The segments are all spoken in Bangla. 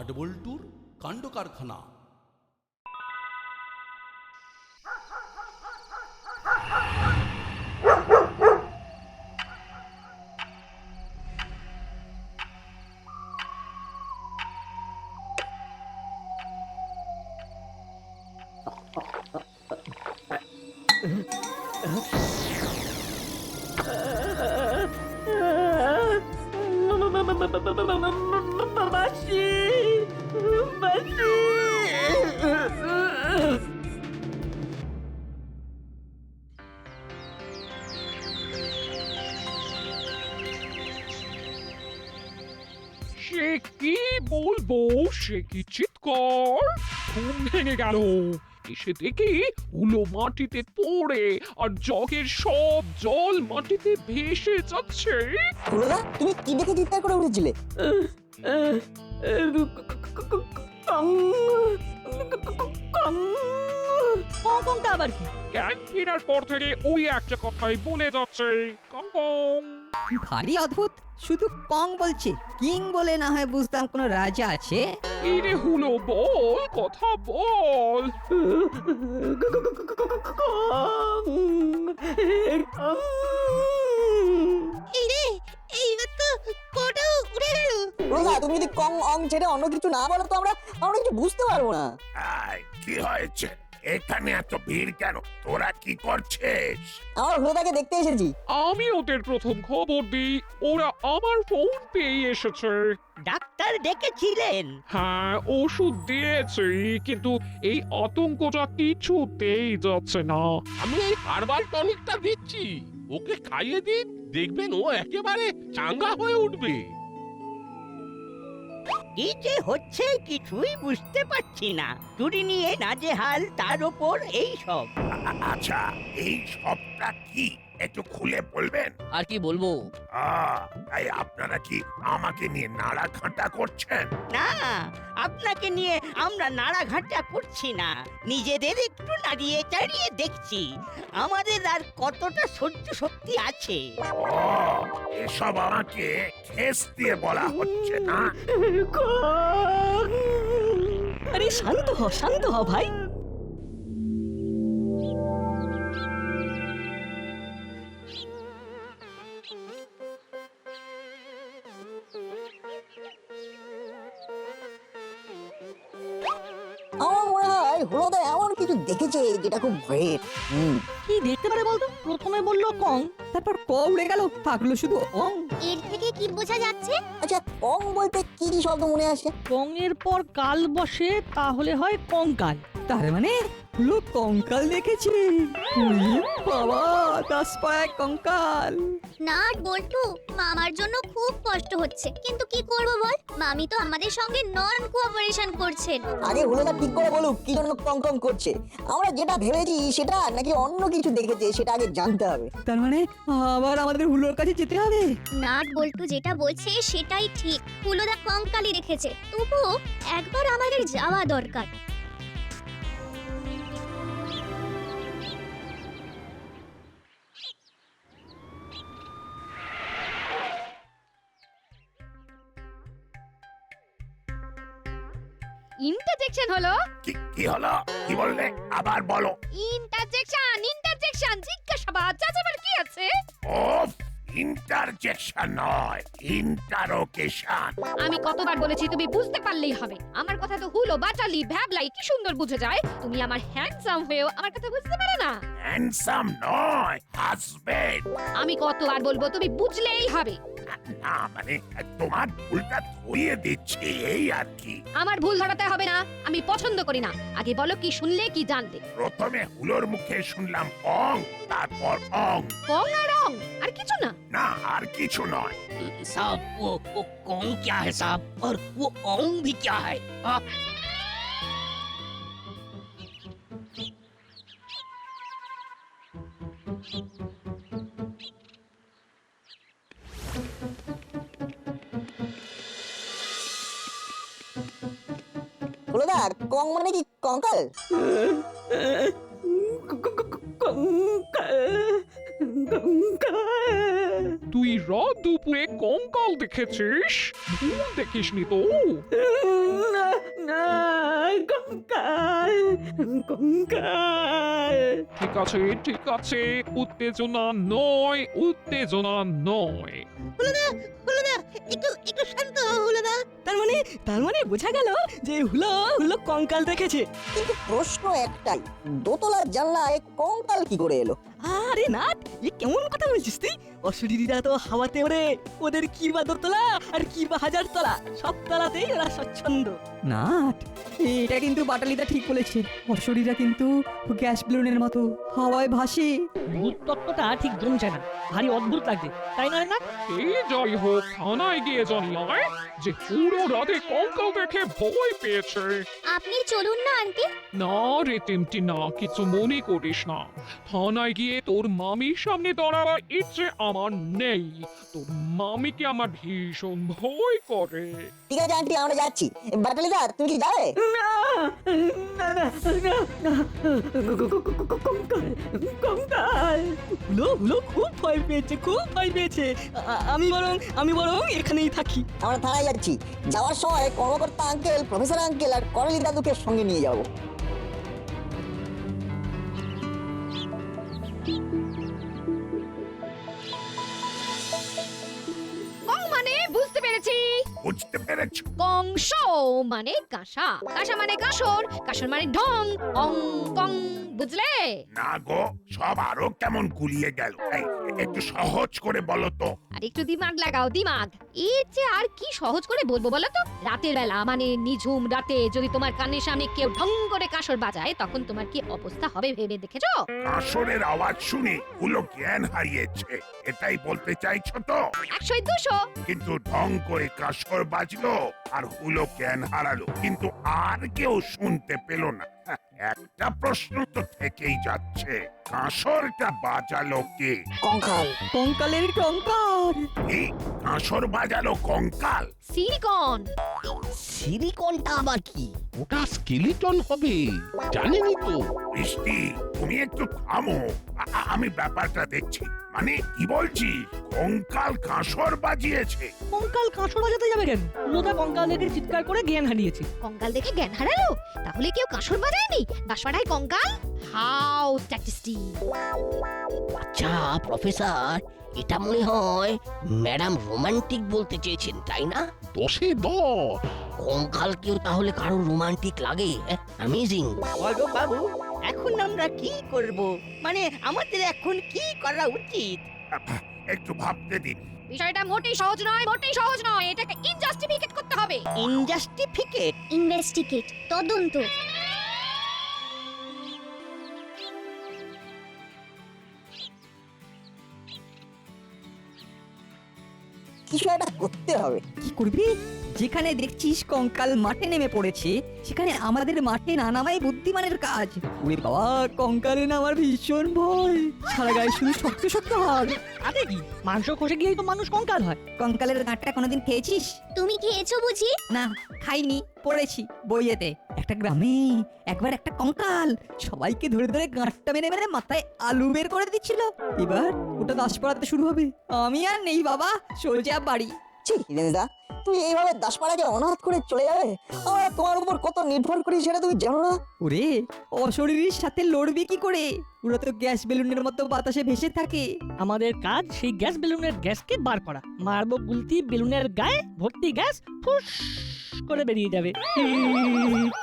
নাটবল্টুর কাণ্ড কারখানা। মাসি, মাসি। সে কি বলবো, সে কি চিৎকার! ঘুম ভেঙে গেল। এসে দেখি হুলো মাটিতে পড়ে আর জগের সব জল মাটিতে ভেসে যাচ্ছে। হুলোদা, তুমি কি দেখে চিৎকার করে উঠেছিলে? কংকংটা আবার কি? জ্ঞান ফেরার পর থেকে ওই একটা কথাই বলে যাচ্ছে, কং কং। ভারী অদ্ভুত, শুধু কং বলছে, কিং বলে না হয় বুঝতাম কোনো রাজা আছে। এই রে হুলো, বল, কথা বল। হুলোদা, তুমি যদি কং অং ছেড়ে অন্য কিছু না বলো তো আমরা কিছু বুঝতে পারবো না। কি হয়েছে? এখানে এত ভিড় কেন? তোরা কি করছিস? আমরা হুলোদাকে দেখতে এসেছি। আমি ওদের প্রথম খবর দিই, ওরা আমার ফোন পেয়ে এসেছে। ডাক্তার ডেকেছিলেন? হ্যাঁ, ওষুধ দিয়েছি, কিন্তু এই আতঙ্কটা কিছুতেই যাচ্ছে না। আমি এই হার্বাল টনিকটা দিচ্ছি, ওকে খাইয়ে দিন, দেখবেন ও একেবারে চাঙ্গা হয়ে উঠবে। কি যে হচ্ছে কিছুই বুঝতে পারছি না। চুরি নিয়ে নাজেহাল, তার উপর এই সব। আচ্ছা, এই সবটা কি একটু খুলে বলবেন? আর কি বলবো? তাই আপনারা কি আমাকে নিয়ে নাড়াঘাটা করছেন? না, আপনাকে নিয়ে আমরা নাড়াঘাটা করছি না, নিজেদের একটু নাড়িয়ে চাড়িয়ে দেখছি আমাদের আর কতটা সহ্য শক্তি আছে। এসব আমাকে খেস দিয়ে বলা হচ্ছে না। আরে শান্ত হ ভাই। আমার মনে হয় হুলোদা এমন কিছু দেখেছে যেটা খুব ভয়ের। কি দেখতে পারে বলতো? প্রথমে বললো কং, তারপর ক উড়ে গেল, থাকলো শুধু অং। এর থেকে কি বোঝা যাচ্ছে? আচ্ছা, কং বলতে কি কি শব্দ মনে আসে? কং এর পর কাল বসে, তাহলে হয় কঙ্কাল। তার মানে হলো কঙ্কাল দেখেছি। উই বাবা, 10 পায়ে কঙ্কাল। নাট বল্টু, মামার জন্য খুব কষ্ট হচ্ছে, কিন্তু কি করব বল? মামি তো আমাদের সঙ্গে নন কোঅপারেশন করছেন। আগে হুলোদা ঠিক করে বলুক কি জন্য কং কং করছে। আমরা যেটা ভেবেছি সেটা নাকি অন্য কিছু দেখেছে সেটা আগে জানতে হবে। তার মানে আবার আমাদের হুলোর কাছে যেতে হবে। নাট বল্টু যেটা বলছে সেটাই ঠিক। হুলোদা কঙ্কালি রেখেছে, তবুও একবার আমাদের যাওয়া দরকার। ইন্টারজেকশন হলো। কি হলো? কি বললে? আবার বলো। ইন্টারজেকশন জিজ্ঞাসাবাদ, যাচাবার কি আছে? ওফ, ইন্টারজেকশন নয়, ইন্টারোগেশন। আমি কতবার বলেছি তুমি বুঝতে পারলেই হবে। আমার কথা তো হুলো বাটালি ভ্যাবলাই কি সুন্দর বুঝে যায়। তুমি আমার হ্যান্ডসাম হয়েও আমার কথা বুঝতে পারো না। হ্যান্ডসাম নয়, হাজবেন্ড। আমি কতবার বলবো, তুমি বুঝলেই হবে। না মানে তোমার ভুলটা ধরিয়ে দিচ্ছি, এই আর কি। আমার ভুল ধরাতে হবে না, আমি পছন্দ করি না। আগে বলো কি শুনলে, কি জানলে? প্রথমে হুলোর মুখে শুনলাম অং, তারপর অং। কং আর রং, আর কিছু না। না, আর কিছু নয়। साहब वो कौन क्या है साहब, और वो ओंग भी क्या है? आप হুলোদা, কং মানে কি কঙ্কাল? তুই রাত দুপুরে কঙ্কাল দেখেছিস? ভুল দেখিসনি তো? না কঙ্কাল। ঠিক আছে উত্তেজনা নয়, উত্তেজনা নয়। একটু শান্ত হলো না। তার মানে বোঝা গেল যে হুলো কঙ্কাল দেখেছে। কিন্তু প্রশ্ন একটাই, দোতলার জানলায় কঙ্কাল কি করে এলো? আরে না, এ কেমন কথা বলছিস তুই? অশরীরীরা তো হাওয়াতে ওড়ে, ওদের কি বা দোতলা আর কি বা হাজার তলা, সব তলাতেই ওরা স্বচ্ছন্দ। না, এটা কিন্তু বাটালিদা ঠিক বলেছে। অশরীরীরা কিন্তু গ্যাস বেলুনের মতো হাওয়ায় ভাসে। ভূত তত্ত্বটা ঠিক জমছে না, ভারী অদ্ভুত লাগছে, তাই নয় না? এই যাই হোক, থানায় গিয়ে জানলায় যে পুরো রাতে কঙ্কাল দেখে ভয় পেয়েছে। আপনি চলুন না আন্টি। না রে টিমটি না, কিছু মনে করিস না। থানায় গিয়ে তোর মামির সামনে দাঁড়াবার ইচ্ছে আমার নেই। তোর মামিকে আমার ভীষণ ভয় করে। ঠিক আছে আন্টি, আমরা যাচ্ছি। বাটালিদা, তুমি কি যাবে? না না না না, কঙ্কাল কঙ্কাল। হুলো খুব ভয় পেয়েছে, খুব ভয় পেয়েছে। আমি বরং এখানেই থাকি। আমরা থানায় যাচ্ছি। যাওয়ার সময় কর্মকর্তা আঙ্কেল, প্রফেসর আঙ্কেল আর করালি দাদুকে সঙ্গে নিয়ে যাবো। কং মানে বুঝতে পেরেছি। বুঝতে পেরেছ? কংস মানে কাঁসা, কাঁসা মানে কাঁসর, কাঁসর মানে ঢং, অং কং, বুঝলে? না গো, সব আরো কেমন গুলিয়ে গেল। এই, একটু সহজ করে বলো তো। আর একটু দিমাগ লাগাও, দিমাগ। এর চেয়ে আর কি সহজ করে বলবো বলো তো? রাতের বেলা মানে নিঝুম রাতে যদি তোমার কানের সামনে কেউ ঢং করে কাঁসর বাজায়, তখন তোমার কি অবস্থা হবে ভেবে দেখেছো? কাঁসরের আওয়াজ শুনে হুলো জ্ঞান হারিয়েছে, এটাই বলতে চাইছো তো? 100 200। কিন্তু ঢং করে কাঁসর বাজলো আর হুলো জ্ঞান হারালো, কিন্তু আর কেউ শুনতে পেল না। একটা প্রশ্ন তো থেকেই যাচ্ছে, কাঁসরটা বাজালো কে? কঙ্কাল। কঙ্কালের কঙ্কাল। এই কাঁসর বাজালো কঙ্কাল? সিলিকন। সিলিকনটা আবার কি? ওটা স্কেলিটন হবে, জানেনই তো। বৃষ্টি, তুমি একটু থামো, আমি ব্যাপারটা দেখছি। মানে কি বলছি, কঙ্কাল কাঁসর বাজিয়েছে? কঙ্কাল কাঁসর বাজাতে যাবে কেন? হুলোদা কঙ্কাল দেখে চিৎকার করে জ্ঞান হারিয়েছে। কঙ্কাল দেখে জ্ঞান হারালো? তাহলে কেউ কাঁসর বাজায়নি? দাসপাড়ায় কঙ্কাল? How statistic. আচ্ছা প্রফেসর, এটা মনে হয় ম্যাডাম রোমান্টিক বলতে চেয়েছেন, তাই না? 10-এ 10। কঙ্কালকেও তাহলে কারো রোমান্টিক লাগে? অ্যামেজিং। বলো বাবু, এখন আমরা কি করব? মানে আমাদের এখন কি করা উচিত? একটু ভাবতে দিন। বিষয়টা মোটেই সহজ নয়, মোটেই সহজ নয়। এটাকে ইনজাস্টিফিকেট করতে হবে। ইনজাস্টিফিকেট? ইনভেস্টিগেট, তদন্ত। কিছু একটা করতে হবে। কি করবি? যেখানে দেখছিস কঙ্কাল মাঠে নেমে পড়েছে, সেখানে আমাদের মাঠে না নামাই বুদ্ধিমানের কাজ। ওরে বাবা, কঙ্কালে নামার ভীষণ ভয়। সারা গায়ে শুধু শক্ত শক্ত হাড়। আরে কি, মাংস কষে গিয়েই তো মানুষ কঙ্কাল হয়। কঙ্কালের গাঁটটা কোনোদিন খেয়েছিস? তুমি খেয়েছো বুঝি? না, খাইনি, পড়েছি বইয়েতে। একটা গ্রামে একবার একটা কঙ্কাল সবাইকে ধরে ধরে গাঁটটা মেরে মেরে মাথায় আলু বের করে দিচ্ছিল। এবার ওটা দাসপাড়াতে শুরু হবে। আমি আর নেই বাবা, সোজা বাড়ি। ছি রেঞ্জদা, তুই এইভাবে দাসপাড়াকে অনাথ করে চলে যাবে? আমরা তোমার উপর কত নির্ভর করি সেটা তুমি জানো না? ওরে, অশরীরীর সাথে লড়বি কি করে? ওরা তো গ্যাস বেলুনের মতো বাতাসে ভেসে থাকে। আমাদের কাজ সেই গ্যাস বেলুনের গ্যাসকে বার করা। মারবো গুলতি বেলুনের গায়ে, ভর্তি গ্যাস ফুস করে বেরিয়ে যাবে।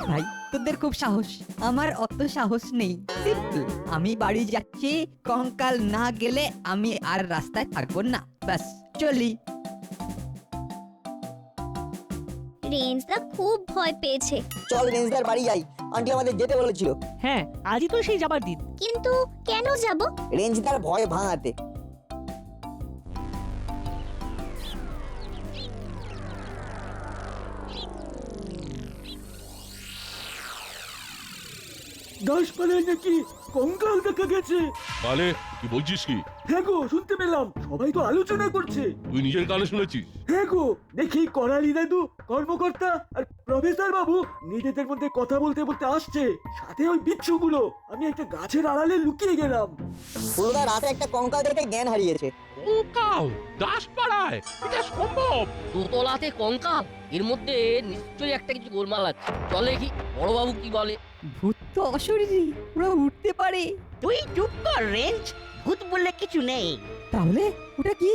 ভাই, তোদের খুব সাহস, আমার অত সাহস নেই। সিম্পল, আমি বাড়ি যাচ্ছি। কঙ্কাল না গেলে আমি আর রাস্তায় থাকবো না। ব্যাস, চলি। রেঞ্জদা খুব ভয় পেয়েছে। চল রেঞ্জদার বাড়ি যাই, আন্টি আমাদের যেতে বলেছিল। হ্যাঁ, আজই তো সেই যাবার দিন। কিন্তু কেন যাব? রেঞ্জদার ভয় ভাঙাতে। দাসপাড়ায় নাকি কঙ্কাল দেখা গেছে। তাহলে কি বলছিস কি? হ্যাঁ গো, শুনতে পেলাম, সবাই তো আলোচনা করছে। তুই নিজের কানে শুনেছিস? হ্যাঁ গো, দেখি করালি দাদু, কর্মকর্তা আর প্রফেসর বাবু নিজেদের মধ্যে কথা বলতে বলতে আসছে, সাথে ওই বিচ্ছুগুলো। আমি একটা গাছের আড়ালে লুকিয়ে গেলাম। পুরোটা রাতে একটা কঙ্কাল দেখে জ্ঞান হারিয়েছে। কঙ্কাল দাসপাড়ায়, এটা সম্ভব? দোতলাতে কঙ্কাল, এর মধ্যে নিশ্চয়ই একটা কিছু গোলমাল আছে। চলে কি বড়বাবু কি বলে? ভূত তো অশরীরী, ওরা উঠতে পারে। তুই চুপ কর রেঞ্জ, ভূত বললে কিছু নেই। তাহলে ওটা কি?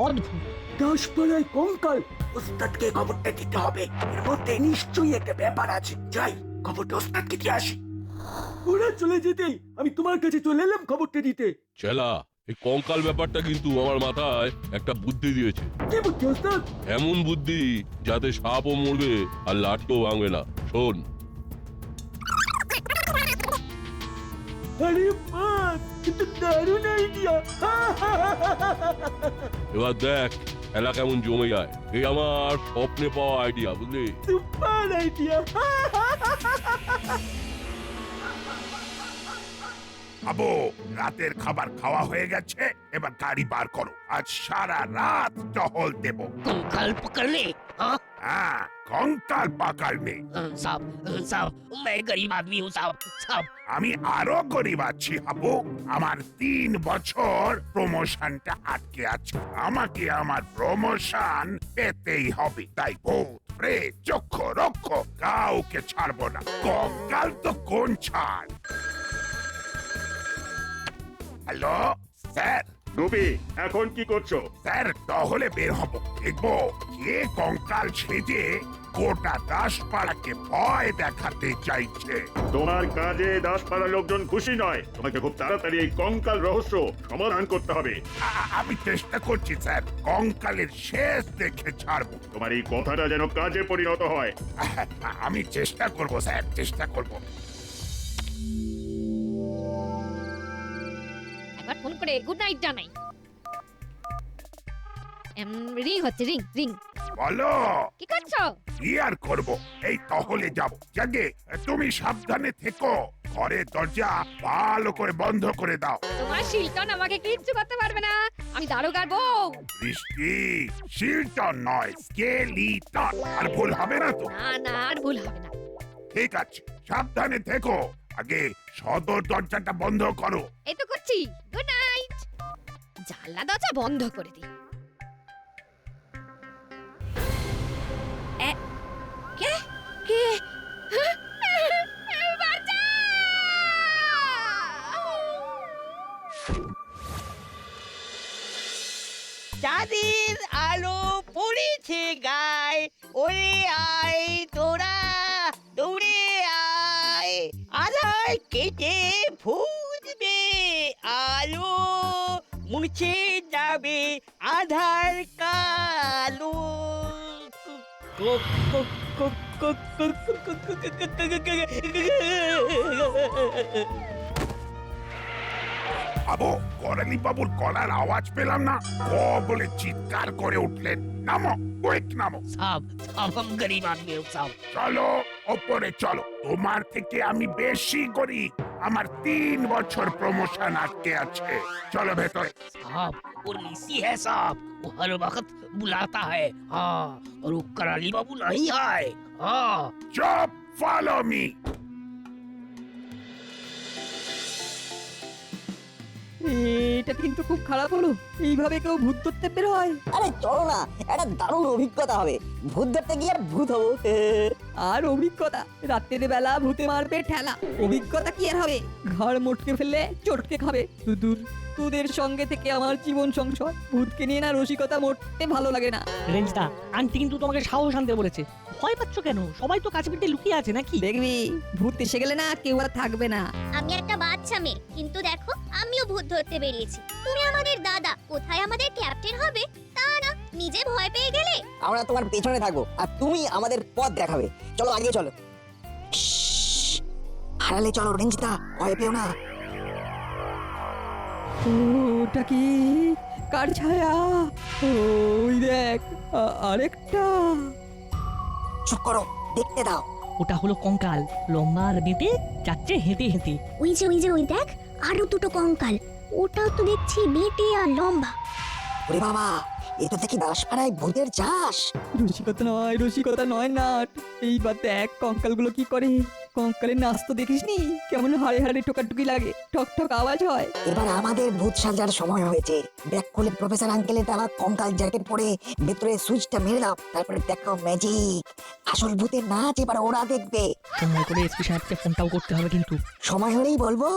অদ্ভুত। দাসপাড়ায় কঙ্কাল, ওস্তাদকে খবরটা দিতে হবে। এর মধ্যে নিশ্চয়ই একটা ব্যাপার আছে। যাই, খবরটা ওস্তাদকে দিয়ে আসি। ওরা চলে যেতেই আমি তোমার কাছে চলে এলাম খবরটা দিতে। চেলা, এই কঙ্কাল ব্যাপারটা কিন্তু আমার মাথায় একটা বুদ্ধি দিয়েছে। কি বুদ্ধি ওস্তাদ? এমন বুদ্ধি যাতে সাপও মরবে আর লাটকেও ভাঙবে না। শোন, আরে বাস, কিন্তু দারুণ আইডিয়া। এবার দেখ খেলা কেমন জমে যায়। এই আমার স্বপ্নে পাওয়া আইডিয়া, বুঝলি? Super idea. আবু, রাতের খাবার খাওয়া হয়ে গেছে, এবার গাড়ি বার করো। আজ সারা রাত টহল দেব। কঙ্কাল পকড়লে? हाँ হ্যাঁ, কঙ্কাল পাকালনে। साहब साहब मैं गरीब आदमी हूँ साहब साहब। আমি আরো গরিব আছি হাবু। আমার 3 বছর প্রমোশনটা আটকে আছে। আমাকে আমার প্রমোশন পেতেই হবে। তাই ভূত, প্রেত, চক্ষ রক্ষ কাউকে ছাড়বো না। কঙ্কাল তো কোন ছাড়। Hello sir. রবি, এখন কি করছো? স্যার, টহলে বের হব। দেখবো কে কঙ্কাল সেজে গোটা দাসপাড়াকে ভয় দেখাতে চাইছে। তোমার কাজে দাসপাড়ার লোকজন খুশি নয়। তোমাকে খুব তাড়াতাড়ি এই কঙ্কাল রহস্য সমাধান করতে হবে। আমি চেষ্টা করছি স্যার, কঙ্কালের শেষ দেখে ছাড়বো। তোমার এই কথাটা যেন কাজে পরিণত হয়। আমি চেষ্টা করব স্যার, চেষ্টা করব। একবার ফোন করে গুড নাইট জানাই। রিং হচ্ছে, রিং রিং। বলো কি করছো? কি আর করব, এই টহলে যাব। জাগে, তুমি সাবধানে থেকো। ঘরের দরজা ভালো করে বন্ধ করে দাও। তোমার শিলটন আমাকে কিচ্ছু করতে পারবে না। আমি দারোগার বউ। বৃষ্টি, শিলটন নয়, স্কেলিটন। আর ভুল হবে না তো? না না, আর ভুল হবে না। ঠিক আছে, সাবধানে থেকো। আগে সদর দরজাটা বন্ধ করো। এই তো করছি। Good night. জানলা দরজা বন্ধ করে দিই। কে কে? চাঁদের আলো পড়েছে গায়ে, ওরে আয় তোরা দৌড়ে আয়। আধার কেটে ফুটবে আলো, মুছে যাবে আধার কালো। আবু, করালি বাবুর গলার আওয়াজ পেলাম না। ও বলে চিৎকার করে উঠলেন। নামো, কুইক নামো। साहब साहब हम गरीब आदमी हूँ साहब। চলো ওপরে চলো। তোমার থেকে আমি বেশি গরিব। আমার 3 বছর প্রমোশন আটকে আছে। চলো ভেতরে। साहब वो ऋषि है साहब, वो हर वक्त बुलाता है। हाँ, और वो कराली बाबू नहीं आए। हाँ চুপ, ফলো মি। এটা কিন্তু খুব খারাপ হলো। এইভাবে কেউ ভূত ধরতে বের হয়? আরে চলো না, একটা দারুণ অভিজ্ঞতা হবে। ভূত ধরতে গিয়ে ভূত হবো। আর অভিজ্ঞতা? রাতের বেলা ভূতে মারবে ঠেলা। অভিজ্ঞতা কি আর হবে? ঘর মোটকে ফেললে চটকে খাবে। দূর, তোদের সঙ্গে থেকে আমার জীবন সংশয়। ভূতকে নিয়ে না রসিকতা মোটে ভালো লাগে না। রেঞ্জদা, আন্টি কিন্তু তোমাকে সাহস আনতে বলেছে। ভয় পাচ্ছ কেন? সবাই তো কাছে পিঠে লুকিয়ে আছে নাকি? দেখবি ভূত এসে গেলে না কেউ আর থাকবে না। আমি একটা বাচ্চা মেয়ে, কিন্তু দেখো আমিও ভূত ধরতে বেরিয়েছি। তুমি আমাদের দাদা, কোথায় আমাদের ক্যাপ্টেন হবে তা না, নিজে ভয় পেয়ে গেলে। আমরা তোমার পেছনে থাকবো আর তুমি আমাদের পথ দেখাবে। চলো আগে চলো। হারালে চলো রেঞ্জিতা, ভয় পেও না। ওটা কি? কার ছায়া? ওই দেখ, আরেকটা। চুপ করো, দেখতে দাও। ওটা হলো কঙ্কাল, লম্বা আর বেঁটে যাচ্ছে হেঁটে হেঁটে। ওই যে ওই দেখ, আরো দুটো কঙ্কাল। ওটাও তো দেখছি বেটে আর লম্বা। ওরে বাবা, এ তো দেখি দাসপাড়ায় ভূতের চাষ। রসিকতা নয় নাট। এইবার দেখ কঙ্কালগুলো কি করে। কঙ্কালের নাচ তো দেখিসনি কেমন হাড়ে হাড়ে টোকাটুকি লাগে ঠক ঠক আওয়াজ হয়। এবার আমাদের ভূত সাজার সময় হয়েছে। ব্যাক খুলে প্রফেসর আঙ্কেলের দেওয়া কঙ্কাল জ্যাকেট পরে ভেতরে সুইচটা মেরে দাও, তারপরে দেখাও ম্যাজিক। আসল ভূতের নাচ এবার ওরা দেখবে। সময় করে এসপি সাহেবকে ফোনটাও করতে হবে কিন্তু। সময় হলেই বলবো।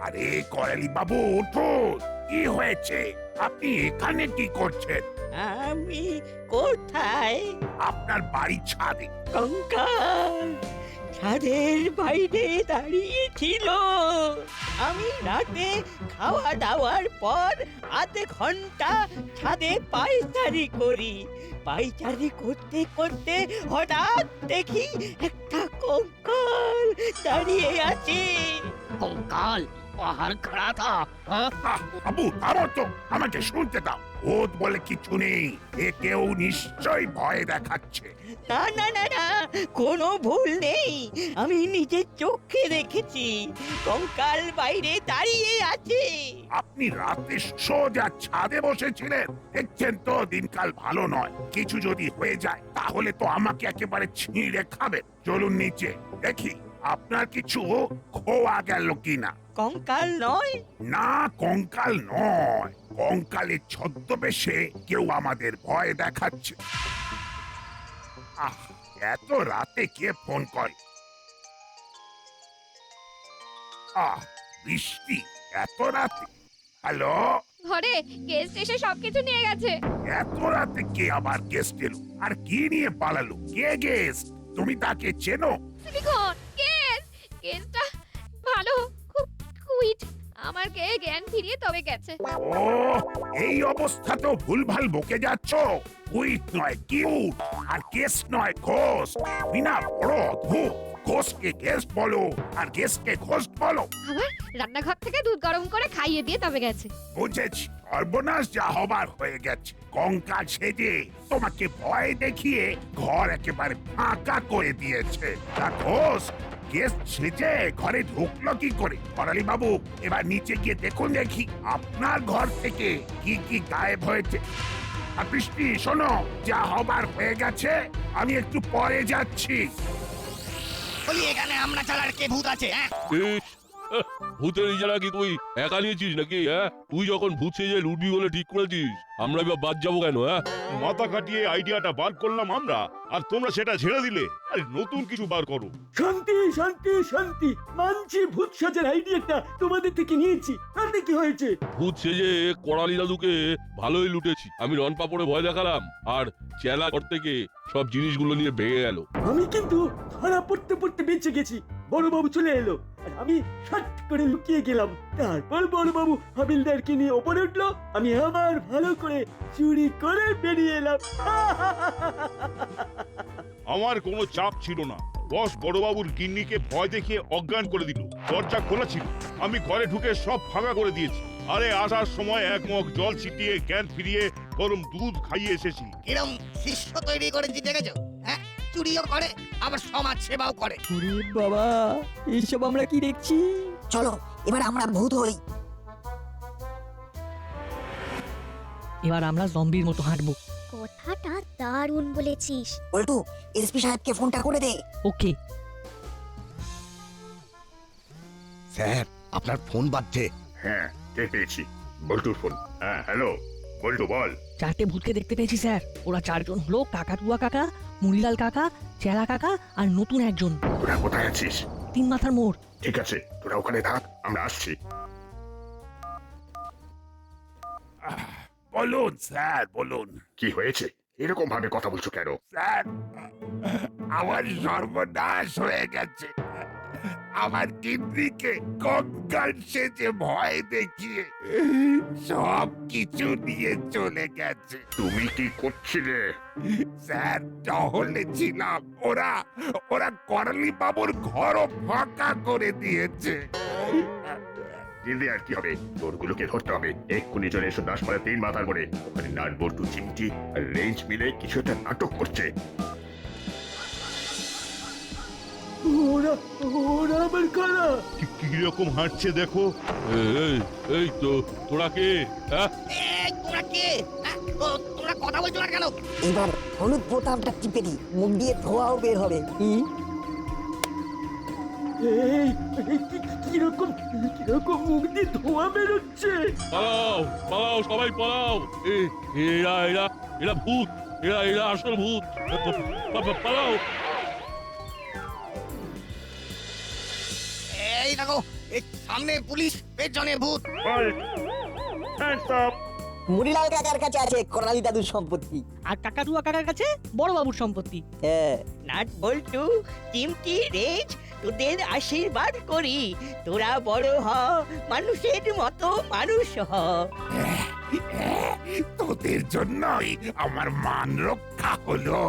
আরে করালি বাবু উঠুন, কি হয়েছে? আপনি এখানে কি করছেন? আমি কোথায়? আপনার বাড়ি ছাদে। কঙ্কাল ছাদের বাইরে দাঁড়িয়ে ছিল। আমি রাতে খাওয়া দাওয়ার পর আধে ঘন্টা ছাদে পায়চারি করি। পায়চারি করতে করতে হঠাৎ দেখি একটা কঙ্কাল দাঁড়িয়ে আছে। कंकाल बाहर खड़ा था। हाँ? বাবু থামো তো, আমাকে শুনতে দাও। ভূত বলে কিছু নেই, এ কেউ নিশ্চয়ই ভয় দেখাচ্ছে। না না না না, কোনো ভুল নেই। আমি নিজের চোখে দেখেছি কঙ্কাল বাইরে দাঁড়িয়ে আছে। আপনি রাতে সোজা ছাদে বসেছিলেন, দেখছেন তো দিনকাল ভালো নয়। কিছু যদি হয়ে যায় তাহলে তো আমাকে একেবারে ছিঁড়ে খাবে। চলুন নিচে দেখি আপনার কিছু খোয়া গেল কিনা। কঙ্কাল নয়? না, কঙ্কাল নয়। কঙ্কালের ছদ্মবেশে কেউ আমাদের ভয় দেখাচ্ছে। আহ, এত রাতে কে ফোন করে? আহ, বৃষ্টি এত রাতে? হ্যালো, ঘরে গেস্ট এসে সবকিছু নিয়ে গেছে। এত রাতে কে আবার গেস্ট এলো? আর কি নিয়ে পালালো? কে গেস্ট? তুমি তাকে চেনো? সিলিকন গেস্টটা ভালো, খুব কুইট। আমার কে জ্ঞান ফিরিয়ে তবে গেছে। ও, এই অবস্থা তো ভুলভাল বকে যাচ্ছ। কুইট নয় কিউট, আর গেস্ট নয় ঘোষ। বিনা বড় অদ্ভুত। ঘোষকে গেস্ট বলো আর গেস্টকে ঘোষ বলো। আবার রান্নাঘর থেকে দুধ গরম করে খাইয়ে দিয়ে তবে গেছে। বুঝেছি, সর্বনাশ যা হবার হয়ে গেছে। কঙ্কাল সেজে তোমাকে ভয় দেখিয়ে ঘর একেবারে ফাঁকা করে দিয়েছে। তা ঘোষ গেস্ট সেজে ঘরে ঢুকলো কি করে? করালি বাবু, এবার নিচে গিয়ে দেখুন দেখি আপনার ঘর থেকে কি কি গায়েব হয়েছে। আর বৃষ্টি শোনো, যা হবার হয়ে গেছে, আমি একটু পরে যাচ্ছি। বলি এখানে আমরা ছাড়ার কে ভূত আছে? হ্যাঁ? ভূতের ইজারা কি তুই একা নিয়েছিস নাকি? হ্যাঁ, তুই যখন ভূত সেজে লুটবি বলে ঠিক করেছিস, আমরা এবার বাদ যাবো কেন? হ্যাঁ, মাথা কাটিয়ে আইডিয়াটা বার করলাম আমরা, আর তোমরা সেটা ছেড়ে দিলে। আরে নতুন কিছু বার করো। শান্তি শান্তি শান্তি, মানছি ভূত সাজার আইডিয়াটা তোমাদের থেকে নিয়েছি। তাতে কি হয়েছে? ভূত সেজে করালি দাদুকে ভালোই লুটেছি। আমি রন পাপড়ে ভয় দেখালাম, আর চেলা ঘর থেকে সব জিনিসগুলো নিয়ে ভেঙে গেল। আমি কিন্তু ধরা পড়তে পড়তে বেঁচে গেছি। বড়বাবু চলে এলো আর আমি শট করে লুকিয়ে গেলাম। তারপর বড়বাবু হাবিলদারকে নিয়ে ওপরে উঠলো, আমি আবার ভালো করে চুরি করে বেরিয়ে এলাম। আমার কোনো চাপ ছিল না। বস বড়বাবুর গিন্নিকে ভয় দেখিয়ে অজ্ঞান করে দিল। দরজা খোলা ছিল, আমি ঘরে ঢুকে সব ফাঁকা করে দিয়েছি। আরে আসার সময় এক মগ জল ছিটিয়ে জ্ঞান ফিরিয়ে গরম দুধ খাইয়ে এসেছি। এরম শিষ্য তৈরি করেছি দেখেছো? হ্যাঁ, চুরিও করে আবার সমাজ সেবাও করে। ওরে বাবা, এইসব আমরা কি দেখছি? চলো এবার আমরা ভূত হই। এবার আমরা জম্বির মতো হাঁটবো। কথাটা দারুণ বলেছিস। বল্টু, এসপি সাহেবকে ফোনটা করে দে। ওকে। স্যার, আপনার ফোন বাজছে। হ্যাঁ, পেয়েছি বল্টুর ফোন। হ্যাঁ, হ্যালো বল্টু, বল। 4টে ভূতকে দেখতে পেয়েছি স্যার। ওরা 4জন হলো কাকাতুয়া কাকা, মুড়িলাল কাকা, চেলা কাকা আর নতুন একজন। তোরা কোথায় আছিস? 3 মাথার মোড়। ঠিক আছে, তোরা ওখানে থাক, আমরা আসছি। বলুন স্যার, বলুন। কি হয়েছে? এরকম ভাবে কথা বলছো কেন? স্যার, আমার সর্বনাশ হয়ে গেছে। আমার গিন্নিকে কঙ্কাল সেজে ভয় দেখিয়ে সব কিছু নিয়ে চলে গেছে। তুমি কি করছিলে? স্যার, টহলে ছিলাম। ওরা করালি বাবুর ঘরও ফাঁকা করে দিয়েছে। দিদি আর কি হবে? চোরগুলোকে ধরতে হবে। এক্ষুনি চলে এসো দাসপাড়া 3 মাথার মোড়ে। ওখানে নাট বল্টু, চিমটি আর রেঞ্জ মিলে কিছু একটা নাটক করছে। ওরা ওরা আবার কারা? কিরকম হাঁটছে দেখো। এই তো তোরা কে? হ্যাঁ, এই তোরা কে? তোরা কথা বলছো না কেন? এবার হলুদ বোতামটা টিপে দি, মুখ দিয়ে ধোঁয়াও বের হবে। এই কিরকম মুখ দিয়ে ধোঁয়া বেরোচ্ছে? পালাও পালাও সবাই পালাও। এরা এরা এরা ভূত, এরা এরা আসল ভূত। পালাও। এই দেখো, এই সামনে পুলিশ, পেছনে ভূত। মুড়িলাল কাকার কাছে আছে করালি দাদুর সম্পত্তি। আর কাকাতুয়া কাকার কাছে বড় বাবুর সম্পত্তি। হ্যাঁ, নাট বল্টু, চিমটি, রেজ, তোদের আশীর্বাদ করি তোরা বড় হ, মানুষের মতো মানুষ হ। তোদের জন্যই আমার মান রক্ষা হলো।